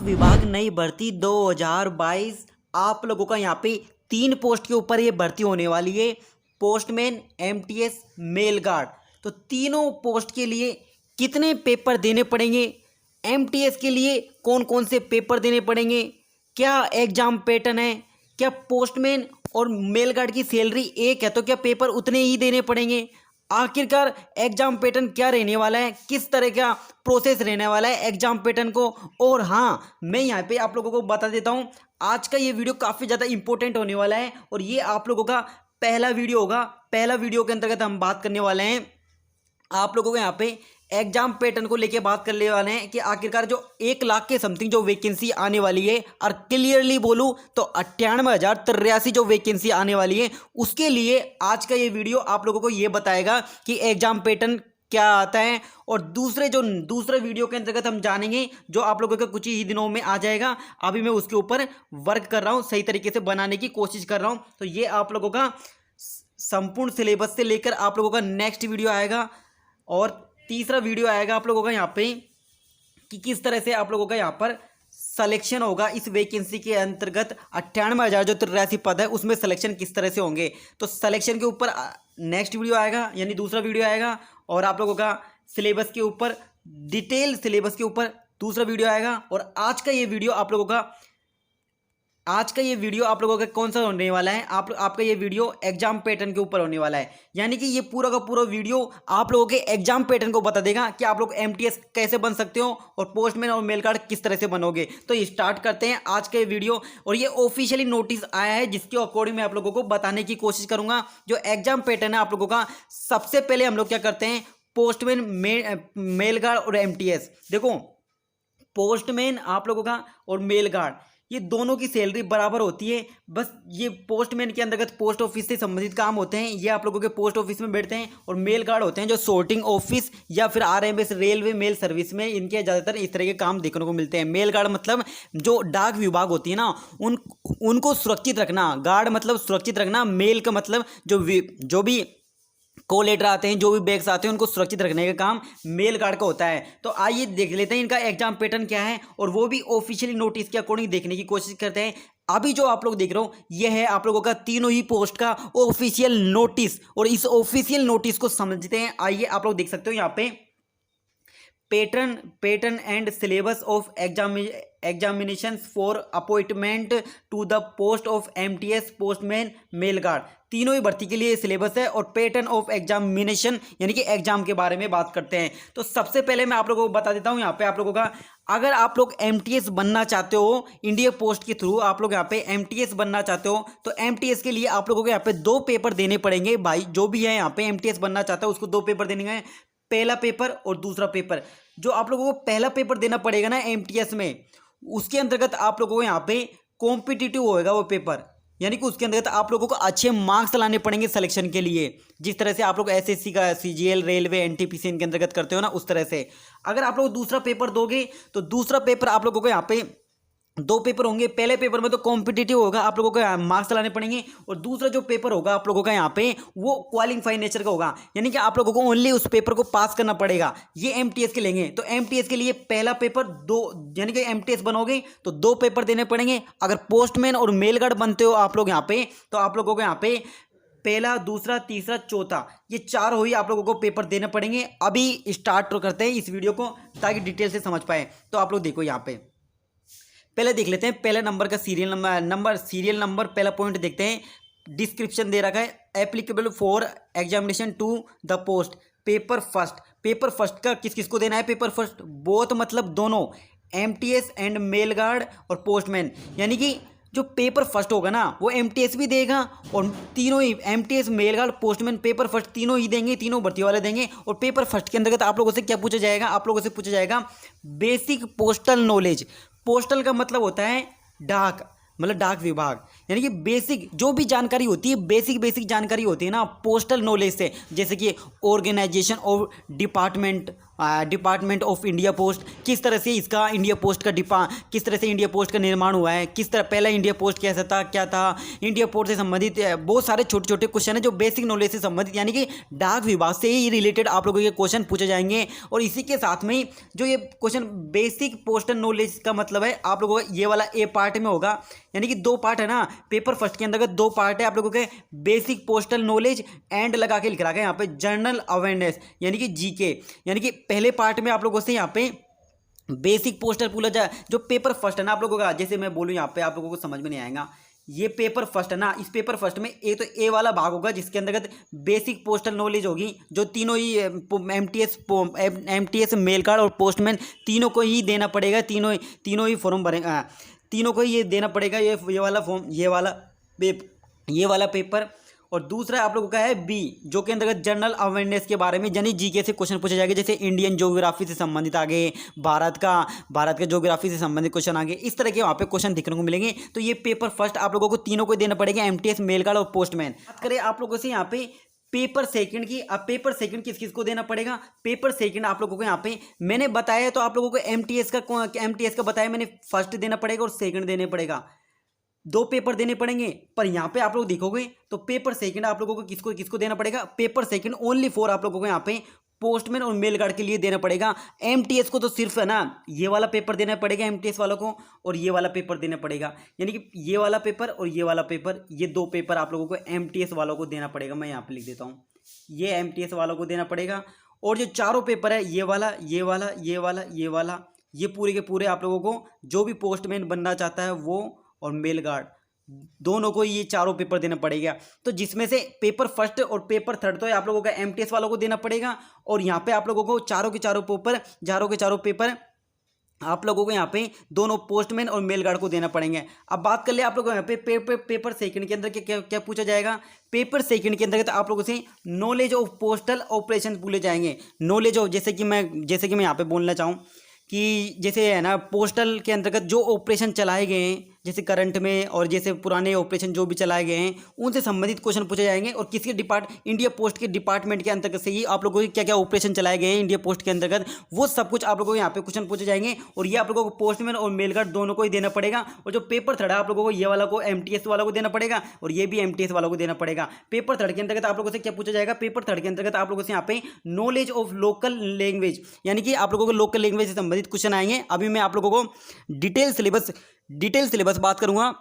विभाग नई भर्ती 2022 आप लोगों का यहाँ पे 3 पोस्ट के ऊपर ये भर्ती होने वाली है। Postman, MTS, mail guard. तो तीनों पोस्ट के लिए कितने पेपर देने पड़ेंगे, एमटीएस के लिए कौन कौन से पेपर देने पड़ेंगे, क्या एग्जाम पैटर्न है, क्या पोस्टमैन और मेल गार्ड की सैलरी एक है तो क्या पेपर उतने ही देने पड़ेंगे, आखिरकार एग्जाम पैटर्न क्या रहने वाला है, किस तरह का प्रोसेस रहने वाला है एग्जाम पैटर्न को। और हाँ, मैं यहाँ पे आप लोगों को बता देता हूँ, आज का ये वीडियो काफ़ी ज़्यादा इंपॉर्टेंट होने वाला है और ये आप लोगों का पहला वीडियो होगा। पहला वीडियो के अंतर्गत हम बात करने वाले हैं आप लोगों को यहाँ पे एग्जाम पैटर्न को लेके बात करने वाले हैं कि आखिरकार जो 1 लाख के समथिंग जो वैकेंसी आने वाली है, और क्लियरली बोलूँ तो 98,083 जो वैकेंसी आने वाली है, उसके लिए आज का ये वीडियो आप लोगों को ये बताएगा कि एग्जाम पैटर्न क्या आता है। और दूसरे वीडियो के अंतर्गत हम जानेंगे जो आप लोगों के कुछ ही दिनों में आ जाएगा। अभी मैं उसके ऊपर वर्क कर रहा हूँ, सही तरीके से बनाने की कोशिश कर रहा हूँ। तो ये आप लोगों का संपूर्ण सिलेबस से लेकर आप लोगों का नेक्स्ट वीडियो आएगा और तीसरा वीडियो आएगा आप लोगों का यहाँ पे कि किस तरह से आप लोगों का यहाँ पर सिलेक्शन होगा इस वैकेंसी के अंतर्गत। 98,083 पद है, उसमें सिलेक्शन किस तरह से होंगे, तो सिलेक्शन के ऊपर नेक्स्ट वीडियो आएगा, यानी दूसरा वीडियो आएगा। और आप लोगों का सिलेबस के ऊपर, डिटेल सिलेबस के ऊपर दूसरा वीडियो आएगा। और आज का ये वीडियो आप लोगों का कौन सा होने वाला है, आपका ये वीडियो एग्जाम पैटर्न के ऊपर होने वाला है। यानी कि ये पूरा का पूरा वीडियो आप लोगों के एग्जाम पैटर्न को बता देगा कि आप लोग एमटीएस कैसे बन सकते हो और पोस्टमैन और मेल कार्ड किस तरह से बनोगे। तो ये स्टार्ट करते हैं आज का ये वीडियो। और ये ऑफिशियली नोटिस आया है जिसके अकॉर्डिंग मैं आप लोगों को बताने की कोशिश करूंगा जो एग्जाम पैटर्न है आप लोगों का। सबसे पहले हम लोग क्या करते हैं, पोस्टमैन, मेल गार्ड और एमटीएस। देखो, पोस्टमैन आप लोगों का और मेल गार्ड, ये दोनों की सैलरी बराबर होती है। बस ये पोस्टमैन के अंतर्गत पोस्ट ऑफिस से संबंधित काम होते हैं, ये आप लोगों के पोस्ट ऑफिस में बैठते हैं। और मेल गार्ड होते हैं जो sorting ऑफिस या फिर आरएमएस रेलवे मेल सर्विस में इनके ज़्यादातर इस तरह के काम देखने को मिलते हैं। मेल गार्ड मतलब जो डाक विभाग होती है ना, उनको सुरक्षित रखना। गार्ड मतलब सुरक्षित रखना। मेल का मतलब जो भी कॉल लेटर आते हैं, जो भी बैग्स आते हैं, उनको सुरक्षित रखने का काम मेल गार्ड का होता है। तो आइए देख लेते हैं इनका एग्जाम पैटर्न क्या है और वो भी ऑफिशियली नोटिस के अकॉर्डिंग देखने की कोशिश करते हैं। अभी जो आप लोग देख रहे हो ये है आप लोगों का तीनों ही पोस्ट का ऑफिशियल नोटिस। और इस ऑफिशियल नोटिस को समझते हैं। आइए आप लोग देख सकते हो यहाँ पे pattern and syllabus of examinations for appointment to the post of MTS, postman, mail guard. तीनों ही भर्ती के लिए सिलेबस है और पैटर्न ऑफ एग्जामिनेशन यानी कि एग्जाम के बारे में बात करते हैं। तो सबसे पहले मैं आप लोगों को बता देता हूं यहाँ पे आप लोगों का, अगर आप लोग एमटीएस बनना चाहते हो इंडिया पोस्ट के थ्रू, आप लोग यहाँ पे एमटीएस बनना चाहते हो तो एमटीएस के लिए आप लोगों को यहाँ पे 2 पेपर देने पड़ेंगे। भाई जो भी है यहाँ पे एमटीएस बनना चाहता है उसको 2 पेपर देने हैं, पहला पेपर और दूसरा पेपर। जो आप लोगों को पहला पेपर देना पड़ेगा ना एमटीएस में, उसके अंतर्गत आप लोगों को यहाँ पे कॉम्पिटिटिव होएगा वो पेपर, यानी कि उसके अंतर्गत आप लोगों को अच्छे मार्क्स लाने पड़ेंगे सिलेक्शन के लिए। जिस तरह से आप लोग एसएससी का सीजीएल, रेलवे, एनटीपीसी इनके अंतर्गत करते हो ना, उस तरह से अगर आप लोग दूसरा पेपर दोगे तो दूसरा पेपर आप लोगों को यहाँ पे 2 पेपर होंगे। पहले पेपर में तो कॉम्पिटिटिव होगा, आप लोगों को मार्क्स लाने पड़ेंगे। और दूसरा जो पेपर होगा आप लोगों का यहाँ पे वो क्वालिफाई नेचर का होगा, यानी कि आप लोगों को ओनली उस पेपर को पास करना पड़ेगा। ये एमटीएस के लेंगे। तो एमटीएस के लिए पहला पेपर 2, यानी कि एमटीएस बनोगे तो 2 पेपर देने पड़ेंगे। अगर पोस्टमैन और मेल गार्ड बनते हो आप लोग यहाँ पे, तो आप लोगों को यहाँ पे पहला, दूसरा, तीसरा, चौथा, ये 4 हुई आप लोगों को पेपर देने पड़ेंगे। अभी स्टार्ट करते हैं इस वीडियो को ताकि डिटेल से समझ पाए। तो आप लोग देखो यहाँ पे पहले देख लेते हैं पहले नंबर का सीरियल नंबर पहला पॉइंट देखते हैं। डिस्क्रिप्शन दे रखा है, applicable for examination to the post paper first. Paper first का किस किस को देना है पेपर फर्स्ट, बोथ मतलब दोनों, एमटीएस एंड मेल गार्ड और पोस्टमैन। यानी कि जो पेपर फर्स्ट होगा ना वो एमटीएस भी देगा और तीनों ही MTS, mail guard, postman paper first तीनों ही देंगे, तीनों भर्ती वाले देंगे। और पेपर फर्स्ट के अंतर्गत आप लोगों से क्या पूछा जाएगा, आप लोगों से पूछा जाएगा बेसिक पोस्टल नॉलेज। पोस्टल का मतलब होता है डाक, मतलब डाक विभाग, यानी कि बेसिक जो भी जानकारी होती है, बेसिक जानकारी होती है ना पोस्टल नॉलेज से, जैसे कि organisation of department department of India post, किस तरह से इसका इंडिया पोस्ट का किस तरह से इंडिया पोस्ट का निर्माण हुआ है, किस तरह पहला इंडिया पोस्ट कैसा था, क्या था, इंडिया पोस्ट से संबंधित बहुत सारे छोटे छोटे क्वेश्चन है जो बेसिक नॉलेज से संबंधित यानी कि डाक विभाग से ही रिलेटेड आप लोगों के क्वेश्चन पूछे जाएंगे। और इसी के साथ में जो ये क्वेश्चन बेसिक पोस्टल नॉलेज का मतलब है आप लोगों को ये वाला ए पार्ट में होगा, यानी कि 2 पार्ट है ना, पेपर फर्स्ट के अंतर्गत 2 पार्ट है आप लोगों के, बेसिक पोस्टल नॉलेज एंड लगा के लिख रखा है यहाँ पे जनरल अवेयरनेस यानी कि जीके, यानी कि पहले पार्ट में आप लोगों से यहाँ पे बेसिक पोस्टल पूछा जाए। जो पेपर फर्स्ट है ना आप लोगों का, जैसे मैं बोलूँ यहाँ पे आप लोगों को समझ में नहीं आएगा, ये पेपर फर्स्ट है ना, इस पेपर फर्स्ट में एक तो ए वाला भाग होगा जिसके अंतर्गत बेसिक पोस्टल नॉलेज होगी, जो तीनों ही एमटीएस मेल कार्ड और पोस्टमैन तीनों को ही देना पड़ेगा, तीनों ही फॉर्म भरेगा, तीनों को ही ये देना पड़ेगा, ये वाला फॉर्म, ये वाला पेपर। और दूसरा आप लोगों का है बी, जो के अंतर्गत जनरल अवेयरनेस के बारे में यानी जीके से क्वेश्चन पूछे जाएंगे, जैसे इंडियन ज्योग्राफी से संबंधित आगे भारत का ज्योग्राफी से संबंधित क्वेश्चन आगे, इस तरह के वहाँ पे क्वेश्चन देखने को मिलेंगे। तो ये पेपर फर्स्ट आप लोगों को तीनों को देना पड़ेगा, एमटीएस मेल कार्ड और पोस्टमैन। बात करें आप लोगों से यहाँ पे पेपर सेकंड की, अब पेपर सेकंड किस किस को देना पड़ेगा, पेपर सेकंड आप लोगों को यहाँ पे मैंने बताया, तो आप लोगों को एमटीएस का बताया मैंने, फर्स्ट देना पड़ेगा और सेकंड देने पड़ेगा, 2 पेपर देने पड़ेंगे। पर यहाँ पे आप लोग देखोगे तो पेपर सेकंड आप लोगों को किसको देना पड़ेगा, पेपर सेकंड ओनली फॉर आप लोगों को यहाँ पे पोस्टमैन और मेल गार्ड के लिए देना पड़ेगा। एमटीएस को तो सिर्फ है ना ये वाला पेपर देना पड़ेगा एमटीएस वालों को, और ये वाला पेपर देना पड़ेगा, यानी कि ये वाला पेपर और ये वाला पेपर, ये 2 पेपर आप लोगों को एमटीएस वालों को देना पड़ेगा। मैं यहाँ पे लिख देता हूँ, ये एमटीएस वालों को देना पड़ेगा। और जो चारों पेपर है ये वाला, ये वाला, ये वाला, ये वाला, ये पूरे के पूरे आप लोगों को जो भी पोस्टमैन बनना चाहता है वो और मेल गार्ड दोनों को ये चारों पेपर देना पड़ेगा। तो जिसमें से पेपर फर्स्ट और पेपर थर्ड तो आप लोगों का एमटीएस वालों को देना पड़ेगा, और यहाँ पे आप लोगों को चारों के चारों पेपर आप लोगों को यहाँ पे दोनों पोस्टमैन और मेल गार्ड को देना पड़ेंगे। अब बात कर ले आप लोगों को यहाँ पे पेपर सेकंड के अंदर क्या पूछा जाएगा, पेपर सेकंड के अंदर आप लोगों से नॉलेज ऑफ पोस्टल ऑपरेशन पूछे जाएंगे। नॉलेज ऑफ जैसे कि मैं यहाँ पे बोलना चाहूँ कि जैसे है ना पोस्टल के अंतर्गत जो ऑपरेशन चलाए गए हैं जैसे करंट में, और जैसे पुराने ऑपरेशन जो भी चलाए गए हैं उनसे संबंधित क्वेश्चन पूछे जाएंगे। और किसके इंडिया पोस्ट के डिपार्टमेंट के अंतर्गत से ही आप लोगों को क्या क्या ऑपरेशन चलाए गए हैं इंडिया पोस्ट के अंतर्गत, वो सब कुछ आप लोगों को यहाँ पे क्वेश्चन पूछे जाएंगे। और ये आप लोगों को पोस्टमैन और मेल गार्ड दोनों को ही देना पड़ेगा। और जो पेपर थर्ड है आप लोगों को ये वाला को एमटीएस वाला को देना पड़ेगा, और ये भी एमटीएस वालों को देना पड़ेगा। पेपर थर्ड के अंतर्गत आप लोगों से क्या पूछा जाएगा, पेपर थर्ड के अंतर्गत आप लोगों से यहाँ पे नॉलेज ऑफ लोकल लैंग्वेज, यानी कि आप लोगों को लोकल लैंग्वेज से संबंधित क्वेश्चन आएंगे। अभी मैं आप लोगों को डिटेल सिलेबस बात करूंगा,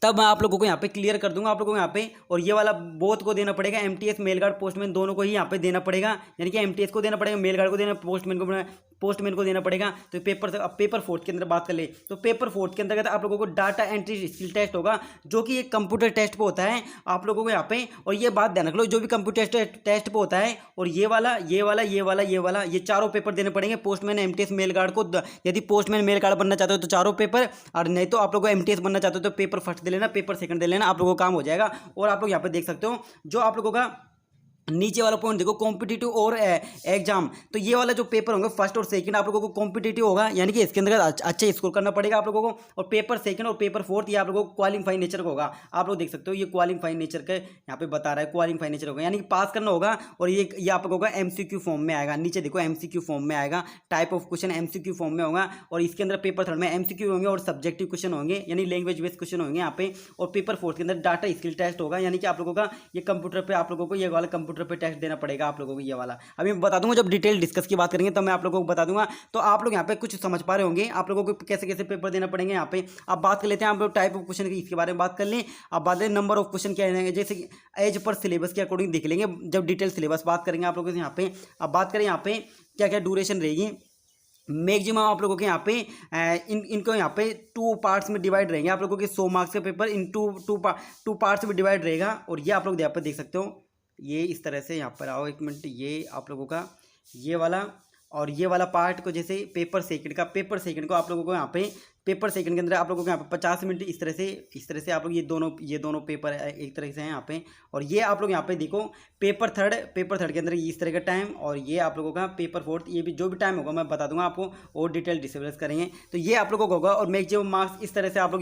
तब मैं आप लोगों को यहाँ पे क्लियर कर दूंगा आप लोगों को यहाँ पे। और ये वाला बोथ को देना पड़ेगा, एमटीएस मेल गार्ड पोस्टमैन दोनों को ही यहाँ पे देना पड़ेगा, यानी कि एमटीएस को देना पड़ेगा, मेल गार्ड को देना, पोस्टमैन को देना पड़ेगा। तो पेपर फोर्थ के अंदर बात कर ले तो पेपर फोर्थ के अंतर्गत आप लोगों को डाटा एंट्री स्किल टेस्ट होगा, जो कि एक कंप्यूटर टेस्ट पे होता है आप लोगों को यहाँ पे। और ये बात ध्यान रख लो, जो भी कंप्यूटर टेस्ट पे होता है, और ये वाला ये चारों पेपर देने पड़ेंगे पोस्टमैन एमटीएस मेल गार्ड को। यदि पोस्टमैन मेल गार्ड बनना चाहते हो तो चारों पेपर, और नहीं तो आप लोगों को एमटीएस बनना चाहते हो तो पेपर फर्स्ट दे लेना, पेपर सेकंड दे लेना, आप लोगों का काम हो जाएगा। और आप लोग यहाँ पे देख सकते हो जो आप लोगों का नीचे वाला पॉइंट देखो, कॉम्पिटिटिव और एग्जाम, तो ये वाला जो पेपर होंगे फर्स्ट और सेकंड आप लोगों को कॉम्पिटिटिव होगा, यानी कि इसके अंदर अच्छा स्कोर करना पड़ेगा आप लोगों को। और पेपर सेकंड और पेपर फोर्थ ये आप लोगों को क्वालिफाइंग नेचर का होगा। आप लोग देख सकते हो ये क्वालिफाइंग नेचर का यहाँ पे बता रहा है, क्वालिफाइंग नेचर होगा, यानी कि पास करना होगा। और ये आप लोगों का एमसीक्यू फॉर्म में आएगा, नीचे देखो एमसीक्यू फॉर्म में आएगा, type of question MCQ form में होगा। और इसके अंदर पेपर थर्ड में एमसीक्यू होंगे और सब्जेक्टिव क्वेश्चन होंगे, यानी लैंग्वेज बेस्ड क्वेश्चन होंगे यहाँ पे। और पेपर फोर्थ के अंदर डाटा स्किल टेस्ट होगा, यानी कि आप लोगों का ये कंप्यूटर पे आप लोगों को ये वाला कंप्यूटर पे टेस्ट देना पड़ेगा आप लोगों को ये वाला। अभी मैं बता दूंगा, जब डिटेल डिस्कस की बात करेंगे तो मैं आप लोगों को बता दूंगा। तो आप लोग यहाँ पे कुछ समझ पा रहे होंगे आप लोगों को कैसे कैसे पेपर देना पड़ेंगे यहाँ पे। अब बात कर लेते हैं आप लोग टाइप ऑफ क्वेश्चन की, इसके बारे में बात कर लें। अब बात करें नंबर ऑफ क्वेश्चन क्या रहेंगे, जैसे कि एज पर सिलेबस के अकॉर्डिंग देख लेंगे जब डिटेल सिलेबस बात करेंगे आप लोगों से यहाँ पे। अब बात करें यहाँ पे क्या क्या ड्यूरेशन रहेगी, मैक्सिमम आप लोगों के यहाँ पे इनको यहाँ पे 2 पार्ट्स में डिवाइड रहेंगे आप लोगों के 100 मार्क्स के पेपर इन टू पार्ट्स में डिवाइड रहेगा। और ये आप लोग यहाँ पे देख सकते हो, ये इस तरह से यहाँ पर आओ एक मिनट, ये आप लोगों का ये वाला और ये वाला पार्ट को, जैसे पेपर सेकंड को आप लोगों को यहाँ पे पेपर सेकंड के अंदर आप लोगों को यहाँ पे 50 मिनट इस तरह से आप लोग ये दोनों पेपर एक तरह से हैं यहाँ पे। और ये आप लोग यहाँ पे देखो पेपर थर्ड के अंदर इस तरह का टाइम, और ये आप लोगों का पेपर फोर्थ, ये भी जो भी टाइम होगा मैं बता दूंगा आपको और डिटेल डिस्कस करेंगे। तो ये आप लोगों को होगा। और मैक्सिमम मार्क्स इस तरह से आप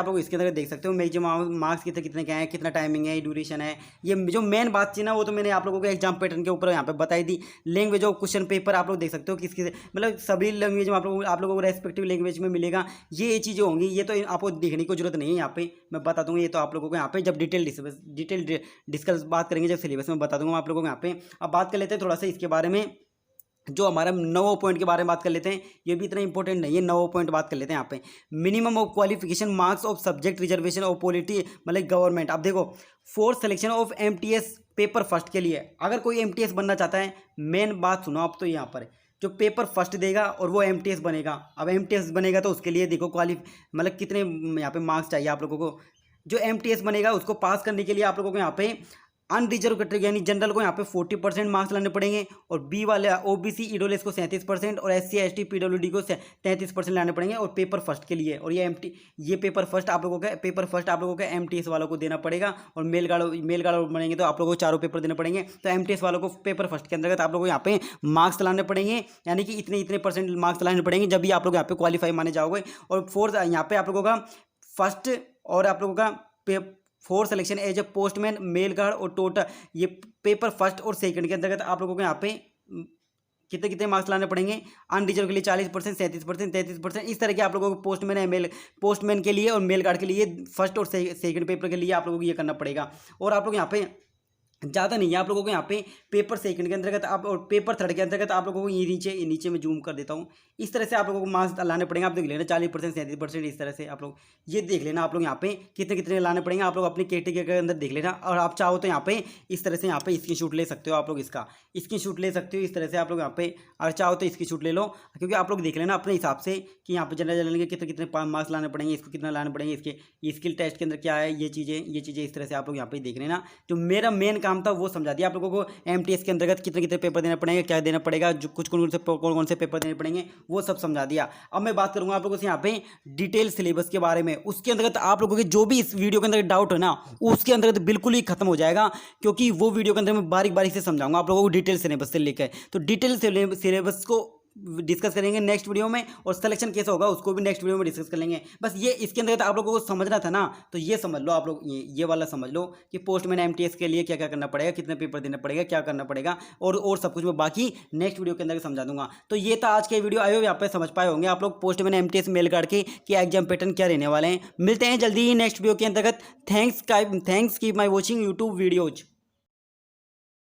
लोग इसके अंदर देख सकते हो। मैक्सिमम मार्क्स कितने क्या है, कितना टाइमिंग है, ड्यूरेशन है। ये जो मेन बात थी ना वो तो मैंने आप लोगों को एग्जाम पैटर्न के ऊपर यहाँ पे बताई दी। लैंग्वेज ऑफ क्वेश्चन पेपर आप लोग देख सकते हो किसकी, मतलब सभी लैंग्वेज में आप लोगों को रेस्पेक्टिव लैंग्वेज में मिलेगा। ये चीज़ें होंगी, ये तो आपको देखने की जरूरत नहीं है, यहाँ पे मैं बता दूंगा। ये तो आप लोगों को यहाँ पे जब डिटेल डिस्कस बात करेंगे, जब सिलेबस में बता दूंगा आप लोगों को यहाँ पे। अब बात कर लेते हैं थोड़ा सा इसके बारे में, जो हमारा 9 पॉइंट के बारे में बात कर लेते हैं। ये भी इतना इंपॉर्टेंट नहीं है, 9 पॉइंट बात कर लेते हैं यहाँ पे। Minimum of qualification marks of subject reservation of polity मतलब गवर्नमेंट। अब देखो for selection of MTS paper first के लिए, अगर कोई एमटीएस बनना चाहता है, मेन बात सुनो आप, तो यहाँ पर जो पेपर फर्स्ट देगा और वो एमटीएस बनेगा। अब एमटीएस बनेगा तो उसके लिए देखो मतलब कितने यहाँ पे मार्क्स चाहिए आप लोगों को। जो एमटीएस बनेगा उसको पास करने के लिए आप लोगों को यहाँ पे अनरिजर्व कैटेगरी यानी जनरल को यहाँ पे 40% मार्क्स लाने पड़ेंगे, और बी वाले ओबीसी ईडब्ल्यूएस को 37% और एससी एसटी पीडब्ल्यूडी को 33% लाने पड़ेंगे। और पेपर फर्स्ट के लिए, और ये पेपर फर्स्ट आप लोगों का एमटीएस वालों को देना पड़ेगा। और मेल गार्ड बनेंगे तो आप लोगों को चारों पेपर देने पड़ेंगे। तो एमटीएस वालों को पेपर फर्स्ट के अंतर्गत आप लोगों को यहाँ पे मार्क्स लाने पड़ेंगे, यानी कि इतने परसेंट मार्क्स लाने पड़ेंगे, जब भी आप लोग यहाँ पे क्वालिफाई माने जाओगे। और फोर्थ यहाँ पे आप लोगों का फर्स्ट और आप लोगों का for selection as a postman mail guard और टोटल, ये पेपर फर्स्ट और सेकंड के अंतर्गत आप लोगों को यहाँ पे कितने मार्क्स लाने पड़ेंगे। अनरिजर्व के लिए 40%, 37%, 33%, इस तरह के आप लोगों को पोस्टमैन के लिए और मेल गार्ड के लिए फर्स्ट और सेकंड पेपर के लिए आप लोगों को ये करना पड़ेगा। और आप लोग यहाँ पे ज़्यादा नहीं है आप लोगों को यहाँ पे पेपर सेकंड के अंतर्गत आप और पेपर थर्ड के अंतर्गत आप लोगों को ये नीचे में जूम कर देता हूँ, इस तरह से आप लोगों को मार्क्स लाने पड़ेंगे। आप देख लेना 40%, 37%, इस तरह से आप लोग ये देख लेना। आप लोग यहाँ पे कितने लाने पड़ेंगे आप लोग अपनी कैटेगरी के अंदर देख लेना। और आप चाहो तो यहाँ पे इस तरह से यहाँ पे स्क्रीनशॉट ले सकते हो, आप लोग इसका स्क्रीनशॉट ले सकते हो। इस तरह से आप लोग यहाँ पे अगर चाहो तो स्क्रीनशॉट ले लो, क्योंकि आप लोग देख लेना अपने हिसाब से कि यहाँ पे जनरल के कितने मार्क्स लाने पड़ेंगे, इसको कितना लाने पड़ेंगे, इसके स्किल टेस्ट के अंदर क्या है, ये चीज़ें इस तरह से आप लोग यहाँ पे देख लेना। जो मेरा मेन काम था वो समझा दिया आप लोगों को। एमटीएस के अंतर्गत कितने पेपर देना पड़ेंगे, क्या देना पड़ेगा, जो कौन से पेपर देने पड़ेंगे, वो सब समझा दिया। अब मैं बात करूंगा आप लोगों से यहाँ पे डिटेल सिलेबस के बारे में। उसके अंतर्गत आप लोगों के जो भी इस वीडियो के अंदर डाउट है ना, उसके अंतर्गत बिल्कुल ही खत्म हो जाएगा, क्योंकि वो वीडियो के अंदर मैं बारीक से समझाऊंगा आप लोगों को डिटेल सिलेबस से लेकर। तो डिटेल सिलेबस को डिस्कस करेंगे नेक्स्ट वीडियो में, और सिलेक्शन कैसे होगा उसको भी नेक्स्ट वीडियो में डिस्कस कर लेंगे। बस ये इसके अंदर तो आप लोगों को समझना था ना, तो ये समझ लो आप लोग, ये वाला समझ लो कि पोस्टमैन एमटीएस के लिए क्या क्या करना पड़ेगा, कितने पेपर देना पड़ेगा, क्या करना पड़ेगा, और सब कुछ मैं बाकी नेक्स्ट वीडियो के अंदर समझा दूंगा। तो ये था आज के वीडियो। आई होप यहाँ पे समझ पाए होंगे आप लोग पोस्टमैन एमटीएस मेल गार्ड के एग्जाम पैटर्न क्या रहने वाले हैं। मिलते हैं जल्दी ही नेक्स्ट वीडियो के अंतर्गत। Thanks keep my watching YouTube videos.